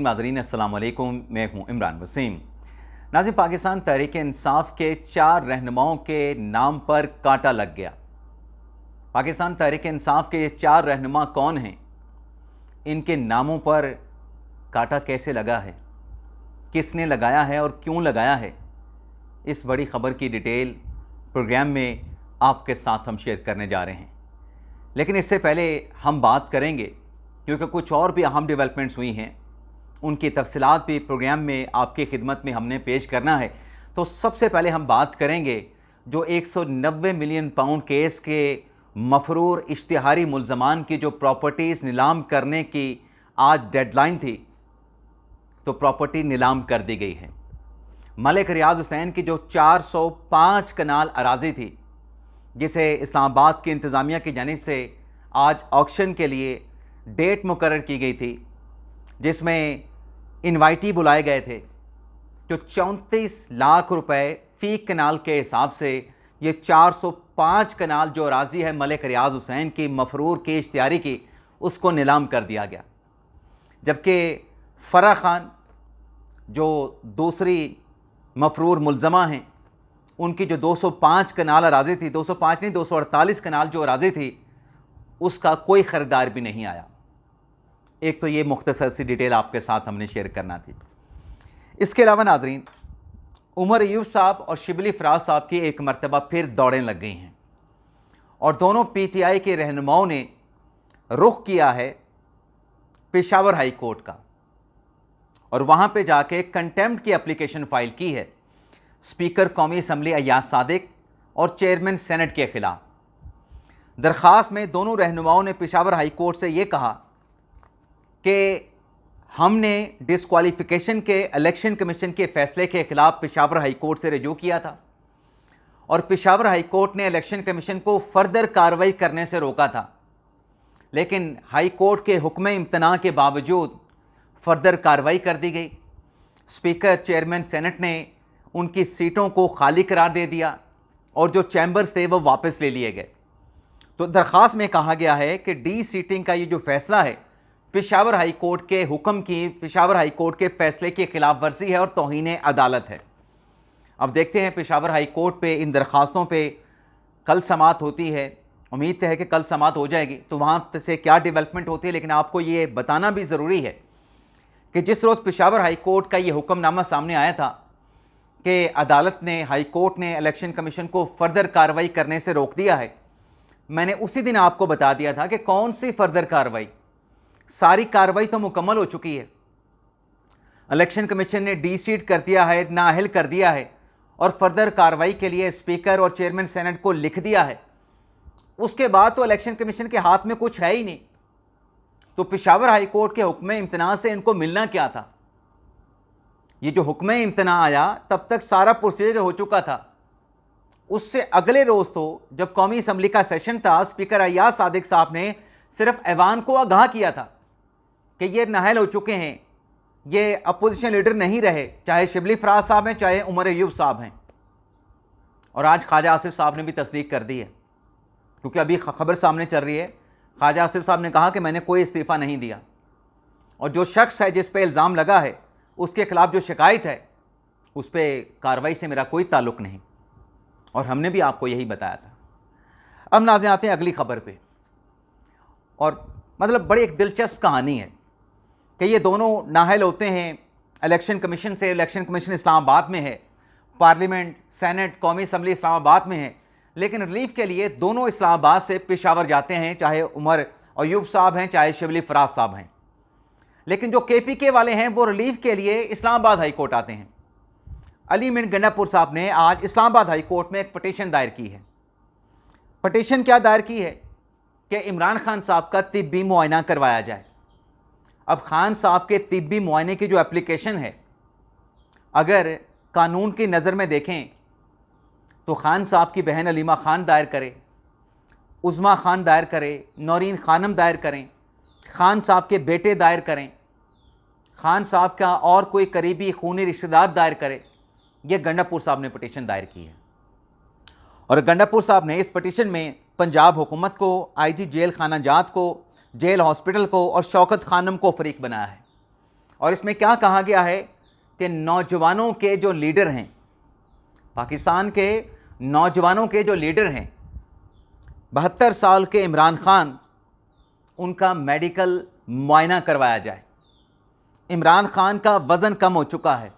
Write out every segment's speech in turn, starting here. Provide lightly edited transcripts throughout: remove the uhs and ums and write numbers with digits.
नाज़रीन अस्सलाम वालेकुम, मैं हूँ इमरान वसीम। नाज़रीन, पाकिस्तान तहरीक इंसाफ के 4 रहनुमाओं के नाम पर कांटा लग गया। पाकिस्तान तहरीक इंसाफ के ये 4 रहनुमा कौन हैं, इनके नामों पर कांटा कैसे लगा है, किसने लगाया है और क्यों लगाया है, इस बड़ी ख़बर की डिटेल प्रोग्राम में आपके साथ हम शेयर करने जा रहे हैं। लेकिन इससे पहले हम बात करेंगे, क्योंकि कुछ और भी अहम डेवलपमेंट्स हुई हैं, उनकी तफसीलात भी प्रोग्राम में आपकी खिदमत में हमने पेश करना है। तो सबसे पहले हम बात करेंगे जो 190 मिलियन पाउंड केस के मफरूर इश्तिहारी मुल्ज़मान की जो प्रॉपर्टीज़ नीलाम करने की आज डेडलाइन थी, तो प्रॉपर्टी नीलाम कर दी गई है। मलिक रियाज हुसैन की जो 405 कनाल अराज़ी थी, जिसे इस्लामाबाद की इंतज़ामिया की जानिब से आज ऑक्शन के लिए डेट मुकर्रर की गई थी, जिसमें इनवाइटी बुलाए गए थे, जो 34 लाख रुपए फ़ी कनाल के हिसाब से ये 405 कनाल जो अराज़ी है मलिक रियाज हुसैन की मफरूर की इश्तिहारी की, उसको नीलाम कर दिया गया। जबकि फ़रा ख़ान जो दूसरी मफरूर मुल्ज़मा हैं, उनकी जो 205 कनाल अराज़ी थी, 205 नहीं 248 कनाल जो अराज़ी थी, उसका कोई ख़रीदार भी नहीं आया। एक तो ये मुख्तसर सी डिटेल आपके साथ हमने शेयर करना थी। इसके अलावा नाज़रीन, उमर अयूब साहब और शिबली फराज साहब की एक मरतबा फिर दौड़ें लग गई हैं और दोनों पीटीआई के रहनुमाओं ने रुख किया है पेशावर हाई कोर्ट का और वहाँ पे जाके कंटेम्प्ट की एप्लीकेशन फ़ाइल की है स्पीकर कौमी असम्बली अय्याज सादिक और चेयरमैन सेनेट के ख़िलाफ़। दरख्वास्त में दोनों रहनुमाओं ने पेशावर हाई कोर्ट से ये कहा कि हमने डिस्क्वालिफिकेशन के इलेक्शन कमीशन के फ़ैसले के ख़िलाफ़ पेशावर हाई कोर्ट से रजू किया था और पेशावर हाई कोर्ट ने इलेक्शन कमीशन को फ़र्दर कार्रवाई करने से रोका था, लेकिन हाई कोर्ट के हुक्म इम्तना के बावजूद फ़र्दर कार्रवाई कर दी गई। स्पीकर चेयरमैन सेनेट ने उनकी सीटों को खाली करार दे दिया और जो चैम्बर्स थे वो वापस ले लिए गए। तो दरख्वास्त में कहा गया है कि डी सीटिंग का ये जो फ़ैसला है पेशावर हाई कोर्ट के हुक्म की, पेशावर हाई कोर्ट के फ़ैसले की खिलाफ वर्जी है और तौहीन अदालत है। अब देखते हैं पेशावर हाई कोर्ट पे इन दरख्वास्तों पे कल समाअत होती है, उम्मीद है कि कल समाअत हो जाएगी, तो वहाँ से क्या डेवलपमेंट होती है। लेकिन आपको ये बताना भी ज़रूरी है कि जिस रोज़ पेशावर हाई कोर्ट का ये हुक्मनामा सामने आया था कि अदालत ने, हाई कोर्ट ने इलेक्शन कमीशन को फ़र्दर कार्रवाई करने से रोक दिया है, मैंने उसी दिन आपको बता दिया था कि कौन सी फ़र्दर कार्रवाई, सारी कार्रवाई तो मुकम्मल हो चुकी है। इलेक्शन कमीशन ने डी सीट कर दिया है, नाअहल कर दिया है और फर्दर कार्रवाई के लिए स्पीकर और चेयरमैन सेनेट को लिख दिया है। उसके बाद तो इलेक्शन कमीशन के हाथ में कुछ है ही नहीं। तो पेशावर हाई कोर्ट के हुक्म इम्तना से इनको मिलना क्या था? ये जो हुक्म इम्तना आया तब तक सारा प्रोसीजर हो चुका था। उससे अगले रोज़ तो जब कौमी असम्बली का सेशन था, स्पीकर अय्याज सादिक साहब ने सिर्फ ऐवान को आगाह किया था कि ये नाअहल हो चुके हैं, ये अपोजिशन लीडर नहीं रहे, चाहे शिबली फराज साहब हैं चाहे उमर अयूब साहब हैं। और आज ख्वाजा आसिफ साहब ने भी तस्दीक कर दी है, क्योंकि अभी खबर सामने चल रही है। ख्वाजा आसिफ साहब ने कहा कि मैंने कोई इस्तीफ़ा नहीं दिया और जो शख्स है जिस पे इल्ज़ाम लगा है उसके खिलाफ जो शिकायत है उस पर कार्रवाई से मेरा कोई ताल्लुक़ नहीं, और हमने भी आपको यही बताया था। अब नाज़रीन आते हैं अगली खबर पे, और मतलब बड़ी एक दिलचस्प कहानी है कि ये दोनों नाअहल होते हैं इलेक्शन कमीशन से। इलेक्शन कमीशन इस्लामाबाद में है, पार्लियामेंट, सेनेट, कौमी असम्बली इस्लामाबाद में है, लेकिन रिलीफ के लिए दोनों इस्लामाबाद से पेशावर जाते हैं, चाहे उमर अयूब साहब हैं चाहे शिबली फराज साहब हैं। लेकिन जो KPK वाले हैं वो रिलीफ के लिए इस्लामाबाद हाई कोर्ट आते हैं। अली मीर गंडापुर साहब ने आज इस्लामाबाद हाई कोर्ट में एक पटिशन दायर की है। पटिशन क्या दायर की है कि इमरान खान साहब का तिब्बी मुआयना करवाया जाए। अब खान साहब के तिब्बी मुआयने की जो एप्लीकेशन है, अगर कानून की नज़र में देखें तो खान साहब की बहन अलीमा खान दायर करे, उज़मा खान दायर करे, नौरीन खानम दायर करें, खान साहब के बेटे दायर करें, खान साहब का और कोई करीबी खूनी रिश्तेदार दायर करे। ये गंडापुर साहब ने पटिशन दायर की है और गंडापुर साहब ने इस पटिशन में पंजाब हुकूमत को, IG जेल खाना जात को, जेल हॉस्पिटल को और शौकत खानम को फरीक बनाया है और इसमें क्या कहा गया है कि नौजवानों के जो लीडर हैं, पाकिस्तान के नौजवानों के जो लीडर हैं, 72 साल के इमरान खान, उनका मेडिकल मुआयना करवाया जाए। इमरान खान का वज़न कम हो चुका है।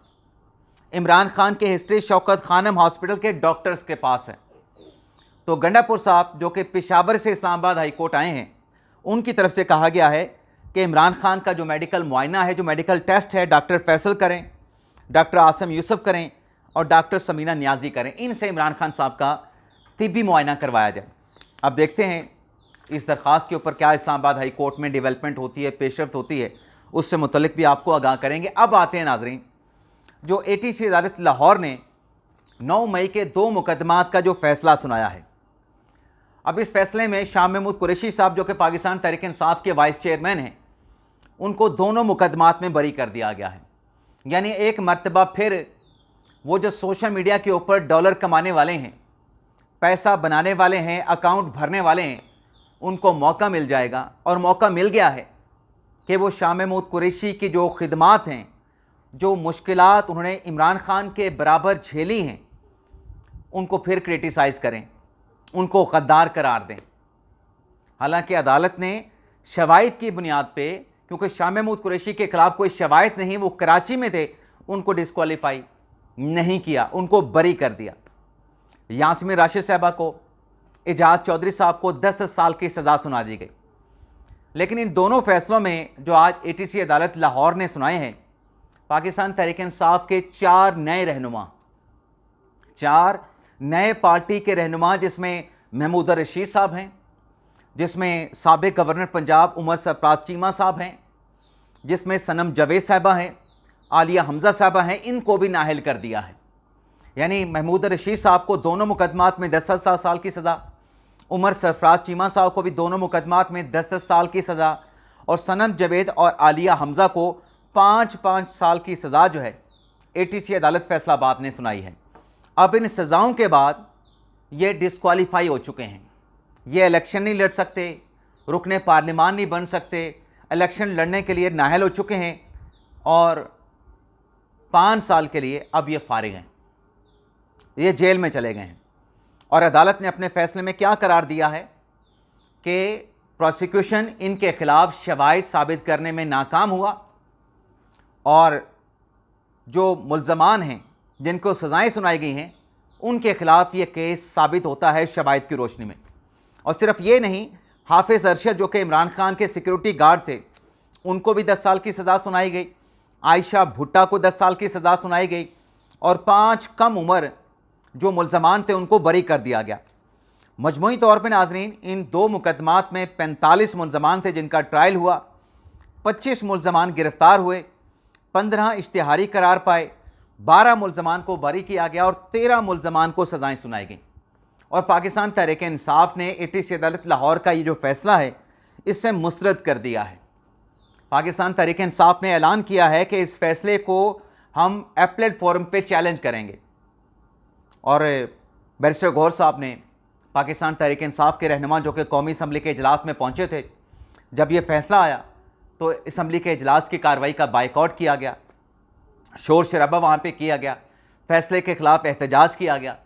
इमरान खान की हिस्ट्री शौकत खानम हॉस्पिटल के डॉक्टर्स के पास है। तो गंडापुर साहब जो कि पेशावर से इस्लामाबाद हाई कोर्ट आए हैं, उनकी तरफ से कहा गया है कि इमरान खान का जो मेडिकल मुआयना है, जो मेडिकल टेस्ट है, डॉक्टर फैसल करें, डॉक्टर आसम यूसुफ करें और डॉक्टर समीना नियाजी करें। इनसे इमरान खान साहब का तिब्बी मुआयना करवाया जाए। अब देखते हैं इस दरख्वास्त के ऊपर क्या इस्लामाबाद हाई कोर्ट में डेवलपमेंट होती है, पेशरफ्त होती है, उससे मुतल्लिक भी आपको आगाह करेंगे। अब आते हैं नाज़रीन, जो ATC अदालत लाहौर ने 9 मई के 2 मुकदमात का जो फ़ैसला सुनाया है। अब इस फैसले में शाह महमूद कुरैशी साहब जो कि पाकिस्तान तहरीक इंसाफ के वाइस चेयरमैन हैं, उनको दोनों मुकदमात में बरी कर दिया गया है। यानी एक मरतबा फिर वो जो सोशल मीडिया के ऊपर डॉलर कमाने वाले हैं, पैसा बनाने वाले हैं, अकाउंट भरने वाले हैं, उनको मौका मिल जाएगा। और मौका मिल गया है कि वो शाह महमूद कुरैशी की जो खिदमात हैं, जो मुश्किलात उन्होंने इमरान खान के बराबर झेली हैं, उनको फिर क्रिटिसाइज़ करें, उनको गद्दार करार दें। हालांकि अदालत ने शवाहिद की बुनियाद पे, क्योंकि शाह महमूद कुरैशी के खिलाफ कोई शवाहिद नहीं, वो कराची में थे, उनको डिस्क्वालीफाई नहीं किया, उनको बरी कर दिया। यास्मीन राशिद साहबा को, एजाज चौधरी साहब को 10 साल की सज़ा सुना दी गई। लेकिन इन दोनों फैसलों में जो आज ATC अदालत लाहौर ने सुनाए हैं, पाकिस्तान तहरीक इंसाफ के 4 नए रहनुमा, 4 नए पार्टी के रहनुमा, जिसमें महमूद रशीद साहब हैं, जिसमें साबिक गवर्नर पंजाब उमर सरफराज चीमा साहब हैं, जिसमें सनम जावेद साहबा हैं, आलिया हमज़ा साहबा हैं, इनको भी नाअहल कर दिया है। यानी महमूद रशीद साहब को दोनों मुकदमात में 10 साल की सज़ा, उमर सरफराज चीमा साहब को भी दोनों मुकदमात में 10 साल की सज़ा, और सनम जावेद और आलिया हमज़ा को 5 साल की सज़ा जो है ATC अदालत फैसलाबाद ने सुनाई है। अब इन सज़ाओं के बाद ये डिस्क्वालीफाई हो चुके हैं, ये इलेक्शन नहीं लड़ सकते, रुकने पार्लिमान नहीं बन सकते, इलेक्शन लड़ने के लिए नाअहल हो चुके हैं और 5 साल के लिए अब ये फारिग हैं, ये जेल में चले गए हैं। और अदालत ने अपने फैसले में क्या करार दिया है कि प्रोसिक्यूशन इनके खिलाफ शवाहिद साबित करने में नाकाम हुआ और जो मुल्ज़मान हैं, जिनको सज़ाएँ सुनाई गई हैं, उनके खिलाफ ये केस साबित होता है शवाहिद की रोशनी में। और सिर्फ ये नहीं, हाफिज़ अरशद जो कि इमरान खान के सिक्योरिटी गार्ड थे, उनको भी 10 साल की सज़ा सुनाई गई। आयशा भुट्टा को 10 साल की सज़ा सुनाई गई और 5 कम उम्र जो मुल्ज़मान थे उनको बरी कर दिया गया। मजमूई तौर पर नाज़रीन, इन 2 मुकदमात में 45 मुल्ज़मान थे जिनका ट्रायल हुआ, 25 मुल्ज़मान गिरफ़्तार हुए, 15 इश्तिहारी करार पाए, 12 मुल्ज़मान को बरी किया गया और 13 मुल्ज़मान को सज़ाएँ सुनाई गई। और पाकिस्तान तहरीक इंसाफ ने ATC अदालत लाहौर का ये जो फ़ैसला है, इससे मुस्तरद कर दिया है। पाकिस्तान तहरीक इंसाफ ने ऐलान किया है कि इस फ़ैसले को हम एपलेट फोरम पे चैलेंज करेंगे। और बैरिस्टर गौहर साहब ने, पाकिस्तान तहरीक इंसाफ के रहनुमा जो कि कौमी असम्बली के इजलास में पहुँचे थे, जब ये फ़ैसला आया तो असम्बली के इजलास की कार्रवाई का बाइकआउट किया गया, शोर शराबा वहाँ पे किया गया, फ़ैसले के ख़िलाफ़ एहतजाज किया गया।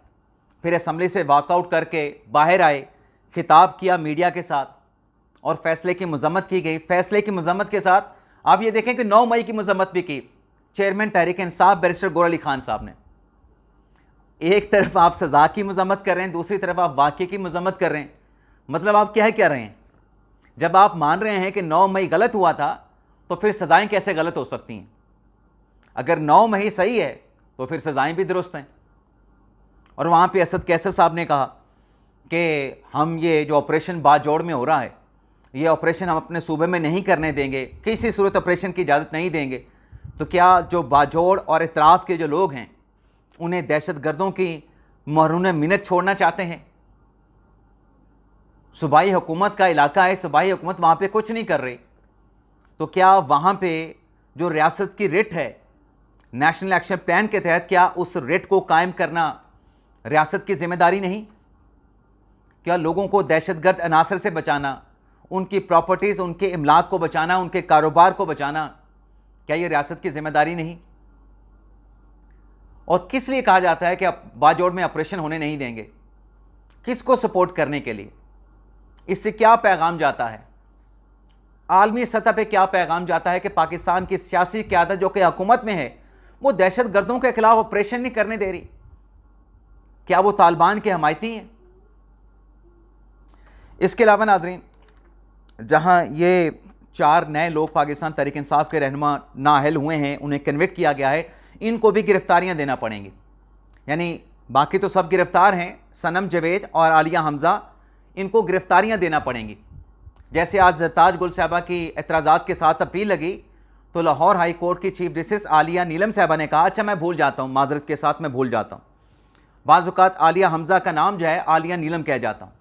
फिर असम्बली से वॉकआउट करके बाहर आए, खिताब किया मीडिया के साथ और फ़ैसले की मज़म्मत की गई। फ़ैसले की मज़म्मत के साथ आप ये देखें कि 9 मई की मज़म्मत भी की चेयरमैन तहरीक इंसाफ बैरिस्टर गौहर अली खान साहब ने। एक तरफ आप सज़ा की मज़म्मत कर रहे हैं, दूसरी तरफ आप वाक़े की मज़म्मत कर रहे हैं। मतलब आप क्या है कह रहे हैं? जब आप मान रहे हैं कि 9 मई गलत हुआ था, तो फिर सज़ाएँ कैसे गलत हो सकती हैं? अगर 9 मई सही है तो फिर सज़ाएँ भी दुरुस्त हैं। और वहाँ पे असद कैसर साहब ने कहा कि हम ये जो ऑपरेशन बाजोड़ में हो रहा है, ये ऑपरेशन हम अपने सूबे में नहीं करने देंगे, किसी सूरत ऑपरेशन की इजाज़त नहीं देंगे। तो क्या जो बाजोड़ और इतराफ़ के जो लोग हैं, उन्हें दहशत गर्दों की महरूने मिन्नत छोड़ना चाहते हैं? सूबाई हुकूमत का इलाका है, सूबाई हुकूमत वहाँ पे कुछ नहीं कर रही। तो क्या वहाँ पे जो रियासत की रिट है, नेशनल एक्शन प्लान के तहत, क्या उस रिट को कायम करना रियासत की ज़िम्मेदारी नहीं? क्या लोगों को दहशतगर्द अनासर से बचाना, उनकी प्रॉपर्टीज़, उनके इमलाक को बचाना, उनके कारोबार को बचाना, क्या ये रियासत की जिम्मेदारी नहीं? और किस लिए कहा जाता है कि अब बाजोड़ में ऑपरेशन होने नहीं देंगे? किसको सपोर्ट करने के लिए? इससे क्या पैगाम जाता है? आलमी सतह पे क्या पैगाम जाता है कि पाकिस्तान की सियासी क़यादत जो कि हुकूमत में है वो दहशत गर्दों के खिलाफ ऑपरेशन नहीं करने दे रही? क्या वो तालिबान के हमायती हैं? इसके अलावा नाज़रीन, जहां ये 4 नए लोग पाकिस्तान तहरीक इंसाफ के रहनुमा नाअहल हुए हैं, उन्हें कन्विक्ट किया गया है, इनको भी गिरफ्तारियां देना पड़ेंगी। यानी बाकी तो सब गिरफ्तार हैं, सनम जवेद और आलिया हमज़ा, इनको गिरफ्तारियां देना पड़ेंगी। जैसे आज जरताज गुल साहबा की एतराज़ात के साथ अपील लगी तो लाहौर हाई कोर्ट की चीफ जस्टिस आलिया नीलम साहबा ने कहा, अच्छा मैं भूल जाता हूँ, माजरत के साथ मैं भूल जाता हूँ, बाज़ औक़ात आलिया हमज़ा का नाम जो है आलिया नीलम कह जाता हूँ,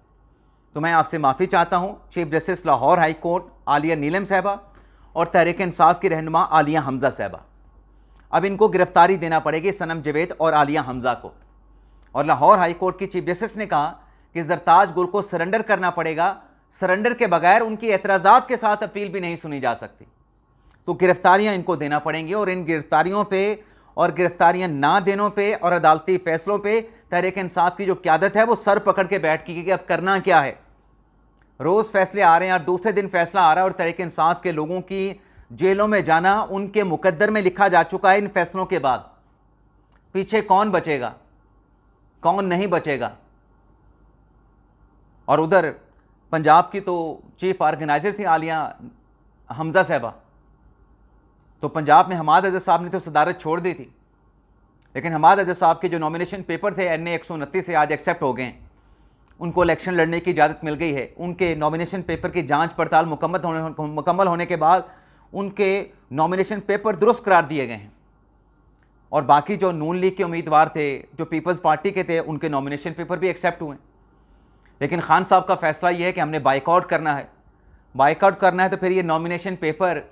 तो मैं आपसे माफ़ी चाहता हूँ। Chief Justice Lahore High Court Aliya Neelam साहबा और तहरीक इंसाफ की रहनुमा आलिया हमज़ा साहबा, अब इनको गिरफ्तारी देना पड़ेगी, सनम जवेद और आलिया हमज़ा को। और लाहौर हाई कोर्ट की चीफ जस्टिस ने कहा कि जरताज गुल को सरेंडर करना पड़ेगा, सरेंडर के बगैर उनकी एतराज़ात के साथ अपील भी नहीं सुनी जा सकती, तो गिरफ्तारियां इनको देना पड़ेंगी। और इन गिरफ्तारियों पे और गिरफ्तारियां ना देनों पे और अदालती फैसलों पे तहरीक इंसाफ की जो क़यादत है वो सर पकड़ के बैठ की कि अब करना क्या है। रोज़ फैसले आ रहे हैं और दूसरे दिन फैसला आ रहा है और तहरीक इंसाफ के लोगों की जेलों में जाना उनके मुकद्दर में लिखा जा चुका है। इन फैसलों के बाद पीछे कौन बचेगा, कौन नहीं बचेगा? और उधर पंजाब की तो चीफ ऑर्गेनाइजर थी आलिया हमज़ा साहबा, तो पंजाब में हमाद अज़हर साहब ने तो सदारत छोड़ दी थी, लेकिन हमाद अज़हर साहब के जो नॉमिनेशन पेपर थे NA 129 से आज एक्सेप्ट हो गए, उनको इलेक्शन लड़ने की इजाज़त मिल गई है। उनके नॉमिनेशन पेपर की जांच पड़ताल मुकम्मल होने के बाद उनके नॉमिनेशन पेपर दुरुस्त करार दिए गए हैं। और बाकी जो नून लीग के उम्मीदवार थे, जो पीपल्स पार्टी के थे, उनके नॉमिनेशन पेपर भी एक्सेप्ट हुए। लेकिन खान साहब का फैसला ये है कि हमने बाइकआउट करना है। बाइकआउट करना है तो फिर ये नॉमिनेशन पेपर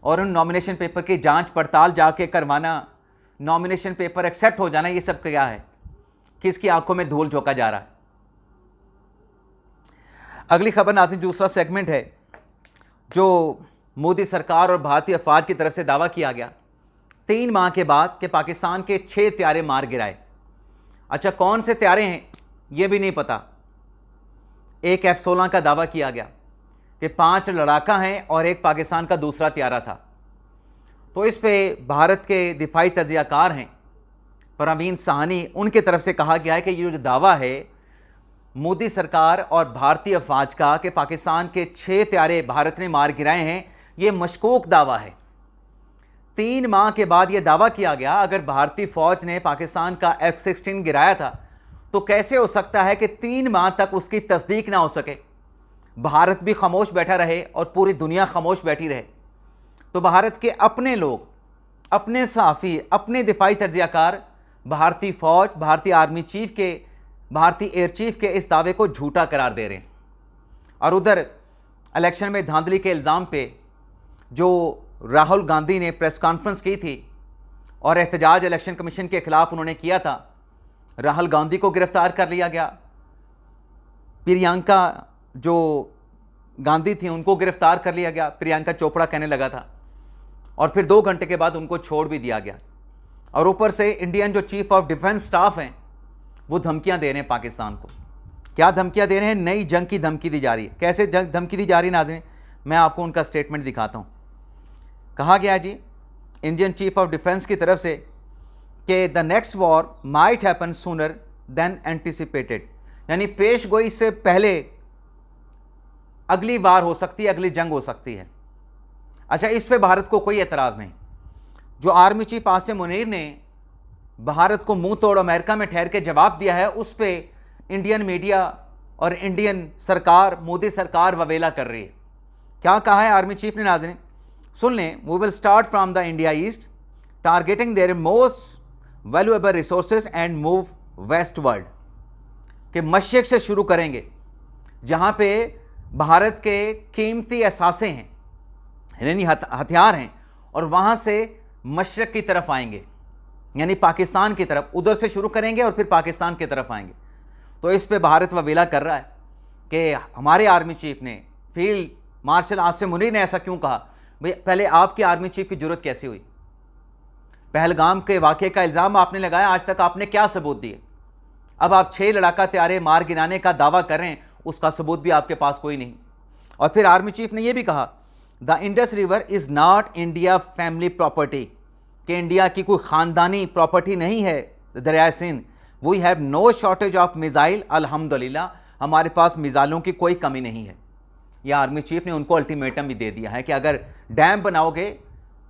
और उन नॉमिनेशन पेपर की जांच पड़ताल जाके करवाना, नॉमिनेशन पेपर एक्सेप्ट हो जाना, ये सब क्या है? किसकी आंखों में धूल झोंका जा रहा है? अगली खबर नाज़रीन, दूसरा सेगमेंट है जो मोदी सरकार और भारतीय अफवाज की तरफ से दावा किया गया 3 माह के बाद कि पाकिस्तान के 6 त्यारे मार गिराए। अच्छा, कौन से त्यारे हैं ये भी नहीं पता। एक F-16 का दावा किया गया कि 5 लड़ाका हैं और एक पाकिस्तान का दूसरा त्यारा था। तो इस पे भारत के दिफाई तजियाकार हैं परवीन साहनी, उनके तरफ से कहा गया है कि ये जो दावा है मोदी सरकार और भारतीय अफवाज का कि पाकिस्तान के 6 त्यारे भारत ने मार गिराए हैं, ये मशकूक दावा है। 3 माह के बाद ये दावा किया गया, अगर भारतीय फौज ने पाकिस्तान का F-16 गिराया था तो कैसे हो सकता है कि 3 माह तक उसकी तस्दीक ना हो सके, भारत भी खामोश बैठा रहे और पूरी दुनिया खामोश बैठी रहे। तो भारत के अपने लोग, अपने सहाफ़ी, अपने दिफाई तजियाकार भारतीय फौज, भारतीय आर्मी चीफ के, भारतीय एयर चीफ के इस दावे को झूठा करार दे रहे हैं। और उधर इलेक्शन में धांधली के इल्ज़ाम पे जो राहुल गांधी ने प्रेस कॉन्फ्रेंस की थी और एहतजाज इलेक्शन कमीशन के खिलाफ उन्होंने किया था, राहुल गांधी को गिरफ्तार कर लिया गया, प्रियंका जो गांधी थी उनको गिरफ्तार कर लिया गया, प्रियंका चोपड़ा कहने लगा था, और फिर 2 घंटे के बाद उनको छोड़ भी दिया गया। और ऊपर से इंडियन जो चीफ ऑफ डिफेंस स्टाफ हैं वो धमकियां दे रहे हैं पाकिस्तान को। क्या धमकियां दे रहे हैं? नई जंग की धमकी दी जा रही है। कैसे धमकी दी जा रही है नाज़रीन, मैं आपको उनका स्टेटमेंट दिखाता हूँ। कहा गया जी इंडियन चीफ ऑफ डिफेंस की तरफ से कि the next war might happen sooner than anticipated, यानी पेश गोई से पहले अगली बार हो सकती है, अगली जंग हो सकती है। अच्छा, इस पे भारत को कोई एतराज़ नहीं। जो आर्मी चीफ आसिम मुनीर ने भारत को मुंह तोड़ अमेरिका में ठहर के जवाब दिया है, उस पे इंडियन मीडिया और इंडियन सरकार, मोदी सरकार ववेला कर रही है। क्या कहा है आर्मी चीफ ने नाज़रीन, सुन लें। We will start from the India east, targeting their most valuable resources and move westward, कि मशरिक से शुरू करेंगे जहाँ पे भारत के कीमती असासे हैं, यानी हथियार हैं, और वहाँ से मशरिक की तरफ आएंगे, यानी पाकिस्तान की तरफ, उधर से शुरू करेंगे और फिर पाकिस्तान की तरफ आएंगे। तो इस पे भारत ववेला कर रहा है कि हमारे आर्मी चीफ ने, फील्ड मार्शल आसिम मुनीर ने ऐसा क्यों कहा। भाई पहले आपकी आर्मी चीफ की जरूरत कैसे हुई? पहलगाम के वाक़े का इल्ज़ाम आपने लगाया, आज तक आपने क्या सबूत दिए? अब आप 6 लड़ाका तैयारे मार गिराने का दावा कर रहे हैं, उसका सबूत भी आपके पास कोई नहीं। और फिर आर्मी चीफ ने यह भी कहा, the Indus river is not India family property, कि इंडिया की कोई ख़ानदानी प्रॉपर्टी नहीं है दरिया Sindh. We have no shortage of missile, अल्हम्दुलिल्लाह, हमारे पास मिज़ाइलों की कोई कमी नहीं है। यह आर्मी चीफ ने उनको अल्टीमेटम भी दे दिया है कि अगर डैम बनाओगे,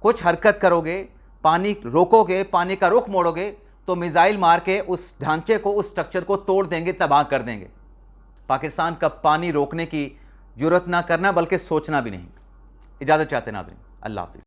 कुछ हरकत करोगे, पानी रोकोगे, पानी का रुख मोड़ोगे, तो मिज़ाइल मार के उस ढांचे को, उस स्ट्रक्चर को तोड़ देंगे, तबाह कर देंगे। पाकिस्तान का पानी रोकने की जरूरत ना करना बल्कि सोचना भी नहीं। इजाज़त चाहते नाज़रीन, अल्लाह हाफ़िज़।